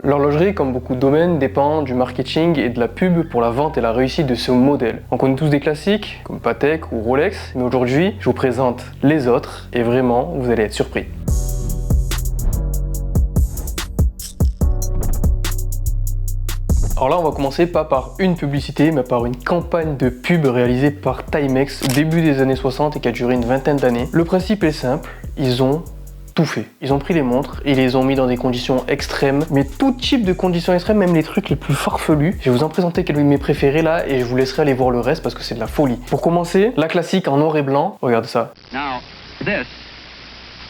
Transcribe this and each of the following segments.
L'horlogerie, comme beaucoup de domaines, dépend du marketing et de la pub pour la vente et la réussite de ce modèle. On connaît tous des classiques, comme Patek ou Rolex, mais aujourd'hui, je vous présente les autres et vraiment, vous allez être surpris. Alors là, on va commencer pas par une publicité, mais par une campagne de pub réalisée par Timex au début des années 60 et qui a duré une vingtaine d'années. Le principe est simple, ils ont tout fait. Ils ont pris les montres et ils les ont mis dans des conditions extrêmes, mais tout type de conditions extrêmes, même les trucs les plus farfelus. Je vais vous en présenter quelques de mes préférés là et je vous laisserai aller voir le reste parce que c'est de la folie. Pour commencer, la classique en noir et blanc, regardez ça. Now, this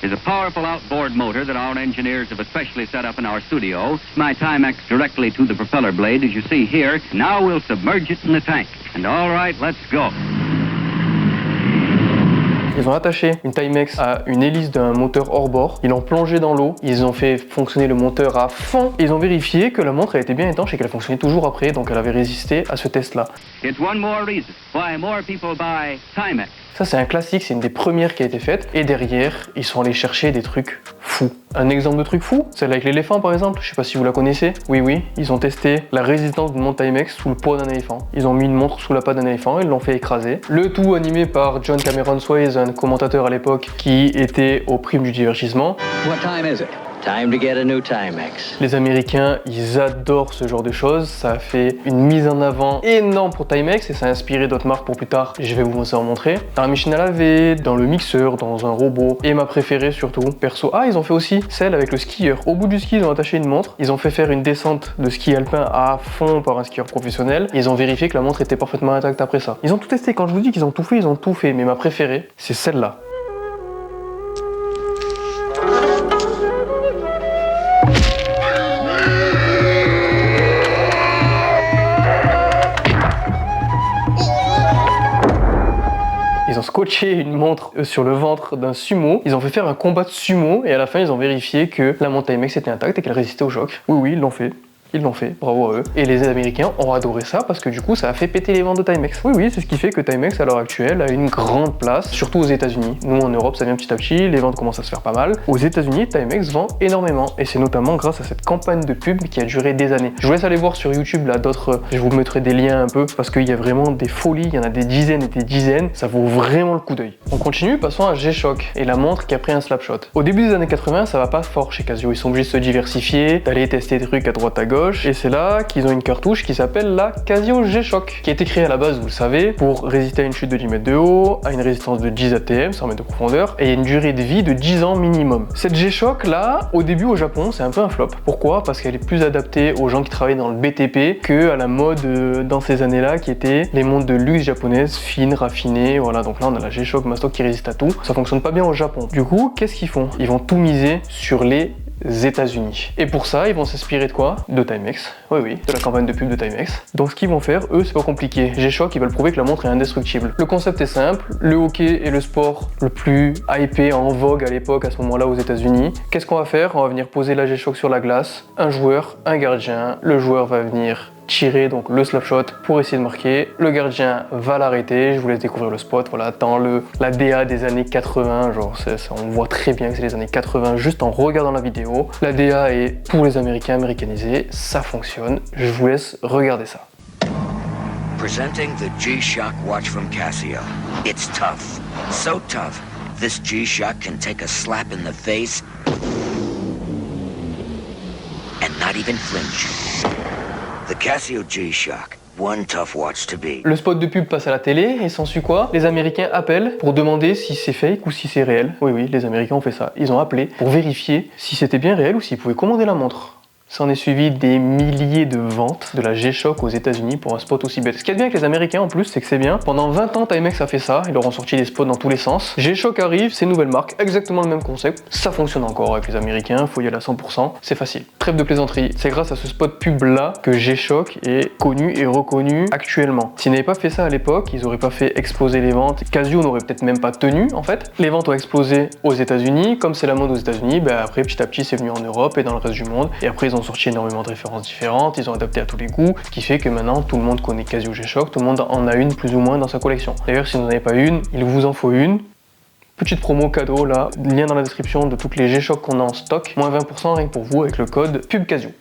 is a powerful outboard motor that our engineers have especially set up in our studio. My Timex directly to the propeller blade, as you see here. Now we'll submerge it in the tank. And all right, let's go. Ils ont attaché une Timex à une hélice d'un moteur hors bord, ils l'ont plongé dans l'eau, ils ont fait fonctionner le moteur à fond, ils ont vérifié que la montre elle était bien étanche et qu'elle fonctionnait toujours après, donc elle avait résisté à ce test-là. It's one more reason why more people buy Timex. Ça c'est un classique, c'est une des premières qui a été faite, et derrière, ils sont allés chercher des trucs fous. Un exemple de truc fou, celle avec l'éléphant par exemple, je sais pas si vous la connaissez. Oui, ils ont testé la résistance d'une montre Timex sous le poids d'un éléphant. Ils ont mis une montre sous la patte d'un éléphant, ils l'ont fait écraser. Le tout animé par John Cameron Swayze, un commentateur à l'époque qui était aux primes du divertissement. What time is it? Time to get a new Timex. Les Américains, ils adorent ce genre de choses. Ça a fait une mise en avant énorme pour Timex et ça a inspiré d'autres marques pour plus tard. Je vais vous en montrer. Dans la machine à laver, dans le mixeur, dans un robot. Et ma préférée surtout, perso. Ah, ils ont fait aussi celle avec le skieur. Au bout du ski, ils ont attaché une montre. Ils ont fait faire une descente de ski alpin à fond par un skieur professionnel. Ils ont vérifié que la montre était parfaitement intacte après ça. Ils ont tout testé. Quand je vous dis qu'ils ont tout fait, ils ont tout fait. Mais ma préférée, c'est celle-là. Ils ont scotché une montre sur le ventre d'un sumo. Ils ont fait faire un combat de sumo et à la fin, ils ont vérifié que la montre Timex était intacte et qu'elle résistait au choc. Oui, ils l'ont fait. Ils l'ont fait, bravo à eux. Et les Américains ont adoré ça parce que du coup, ça a fait péter les ventes de Timex. Oui, c'est ce qui fait que Timex, à l'heure actuelle, a une grande place, surtout aux États-Unis. Nous, en Europe, ça vient petit à petit, les ventes commencent à se faire pas mal. Aux États-Unis, Timex vend énormément. Et c'est notamment grâce à cette campagne de pub qui a duré des années. Je vous laisse aller voir sur YouTube, là, d'autres. Je vous mettrai des liens un peu parce qu'il y a vraiment des folies. Il y en a des dizaines et des dizaines. Ça vaut vraiment le coup d'œil. On continue, passons à G-Shock et la montre qui a pris un slapshot. Au début des années 80, ça va pas fort chez Casio. Ils sont obligés de se diversifier, d'aller tester des trucs à droite à gauche. Et c'est là qu'ils ont une cartouche qui s'appelle la Casio G-Shock, qui a été créée à la base, vous le savez, pour résister à une chute de 10 mètres de haut, à une résistance de 10 ATM, 100 mètres de profondeur, et une durée de vie de 10 ans minimum. Cette G-Shock là, au début au Japon, c'est un peu un flop. Pourquoi? Parce qu'elle est plus adaptée aux gens qui travaillent dans le BTP que à la mode dans ces années-là, qui étaient les montres de luxe japonaises, fines, raffinées, voilà. Donc là, on a la G-Shock Mastoc qui résiste à tout. Ça fonctionne pas bien au Japon. Du coup, qu'est-ce qu'ils font? Ils vont tout miser sur les États-Unis. Et pour ça, ils vont s'inspirer de quoi? De Timex. Oui, de la campagne de pub de Timex. Donc ce qu'ils vont faire, eux, c'est pas compliqué. G-Shock, ils veulent prouver que la montre est indestructible. Le concept est simple. Le hockey est le sport le plus hypé, en vogue à l'époque, à ce moment-là, aux États-Unis. Qu'est-ce qu'on va faire? On va venir poser la G-Shock sur la glace. Un joueur, un gardien. Le joueur va venir tirer donc le slapshot pour essayer de marquer. Le gardien va l'arrêter. Je vous laisse découvrir le spot. Voilà, dans la DA des années 80, genre on voit très bien que c'est les années 80 juste en regardant la vidéo. La DA est pour les Américains, américanisée, ça fonctionne. Je vous laisse regarder ça. Presenting the G-Shock watch from Casio. It's tough, so tough. This G-Shock can take a slap in the face and not even flinch. The Casio G-Shock, one tough watch to beat. Le spot de pub passe à la télé et s'ensuit quoi? Les Américains appellent pour demander si c'est fake ou si c'est réel. Oui, les Américains ont fait ça. Ils ont appelé pour vérifier si c'était bien réel ou s'ils pouvaient commander la montre. Ça en est suivi des milliers de ventes de la G-Shock aux États-Unis pour un spot aussi bête. Ce qui est bien avec les Américains en plus, c'est que c'est bien. Pendant 20 ans, Timex a fait ça. Ils leur ont sorti des spots dans tous les sens. G-Shock arrive, c'est une nouvelle marque, exactement le même concept. Ça fonctionne encore avec les Américains, faut y aller à 100%. C'est facile. Trêve de plaisanterie. C'est grâce à ce spot pub là que G-Shock est connu et reconnu actuellement. S'ils n'avaient pas fait ça à l'époque, ils auraient pas fait exploser les ventes. Casio n'aurait peut-être même pas tenu en fait. Les ventes ont explosé aux États-Unis. Comme c'est la mode aux États-Unis, après petit à petit c'est venu en Europe et dans le reste du monde. Et après ils ont sorti énormément de références différentes, ils ont adapté à tous les goûts, ce qui fait que maintenant tout le monde connaît Casio G-Shock, tout le monde en a une plus ou moins dans sa collection. D'ailleurs, si vous n'en avez pas une, il vous en faut une. Petite promo cadeau là, lien dans la description de toutes les G-Shock qu'on a en stock, moins 20% rien que pour vous avec le code PUBCASIO.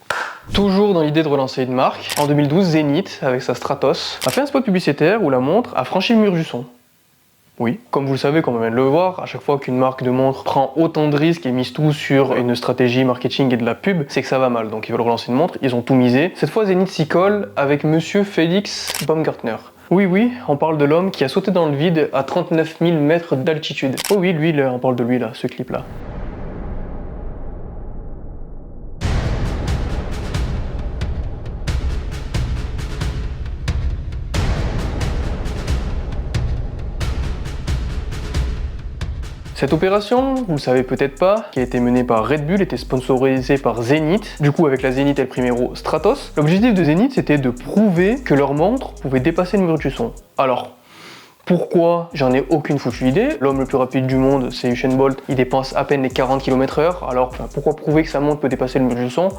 Toujours dans l'idée de relancer une marque, en 2012, Zenith, avec sa Stratos, a fait un spot publicitaire où la montre a franchi le mur du son. Oui, comme vous le savez, comme on vient de le voir, à chaque fois qu'une marque de montre prend autant de risques et mise tout sur une stratégie marketing et de la pub, c'est que ça va mal. Donc ils veulent relancer une montre, ils ont tout misé. Cette fois, Zenith s'y colle avec Monsieur Felix Baumgartner. Oui, on parle de l'homme qui a sauté dans le vide à 39 000 mètres d'altitude. Oh oui, lui, on parle de lui là, ce clip là. Cette opération, vous le savez peut-être pas, qui a été menée par Red Bull, était sponsorisée par Zenith, du coup avec la Zenith El Primero Stratos. L'objectif de Zenith, c'était de prouver que leur montre pouvait dépasser le mur du son. Alors, pourquoi? J'en ai aucune foutue idée. L'homme le plus rapide du monde, c'est Usain Bolt, il dépense à peine les 40 km/h, alors pourquoi prouver que sa montre peut dépasser le mur du son?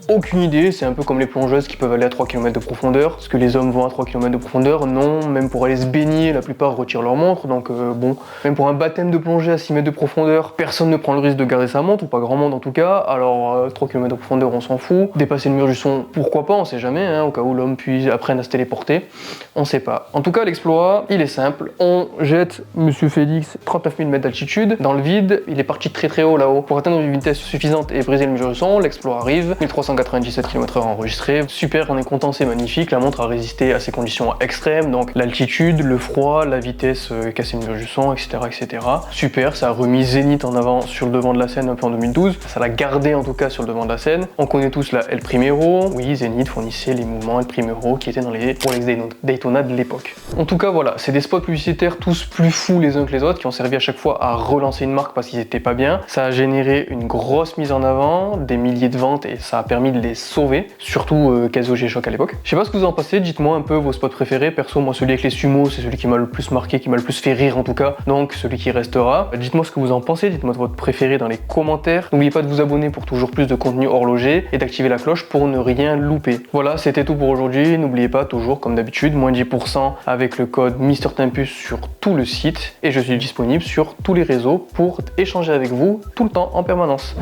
Aucune idée, c'est un peu comme les plongeuses qui peuvent aller à 3 km de profondeur. Est-ce que les hommes vont à 3 km de profondeur? Non, même pour aller se baigner, la plupart retirent leur montre, donc bon. Même pour un baptême de plongée à 6 mètres de profondeur, personne ne prend le risque de garder sa montre, ou pas grand monde en tout cas, alors 3 km de profondeur on s'en fout. Dépasser le mur du son, pourquoi pas, on sait jamais, hein, au cas où l'homme puis apprenne à se téléporter, on sait pas. En tout cas l'exploit, il est simple, on jette Monsieur Félix 39 000 mètres d'altitude dans le vide, il est parti très très haut là-haut. Pour atteindre une vitesse suffisante et briser le mur du son, l'exploit arrive, 1397 km/h enregistré, super, on est content, c'est magnifique, la montre a résisté à ces conditions extrêmes, donc l'altitude, le froid, la vitesse casser le mur du son, etc., etc. Super, ça a remis Zenith en avant sur le devant de la scène un peu en 2012, ça l'a gardé en tout cas sur le devant de la scène. On connaît tous la El Primero, oui, Zenith fournissait les mouvements El Primero qui étaient dans les Rolex Daytona de l'époque. En tout cas voilà, c'est des spots publicitaires tous plus fous les uns que les autres qui ont servi à chaque fois à relancer une marque parce qu'ils étaient pas bien. Ça a généré une grosse mise en avant, des milliers de ventes et ça a permis de les sauver, surtout Casio G-Shock à l'époque. Je sais pas ce que vous en pensez, dites-moi un peu vos spots préférés. Perso, moi celui avec les sumos, c'est celui qui m'a le plus marqué, qui m'a le plus fait rire en tout cas, donc celui qui restera. Dites-moi ce que vous en pensez, dites-moi votre préféré dans les commentaires. N'oubliez pas de vous abonner pour toujours plus de contenu horloger et d'activer la cloche pour ne rien louper. Voilà, c'était tout pour aujourd'hui. N'oubliez pas, toujours comme d'habitude, moins 10% avec le code MrTimpus sur tout le site et je suis disponible sur tous les réseaux pour échanger avec vous tout le temps en permanence.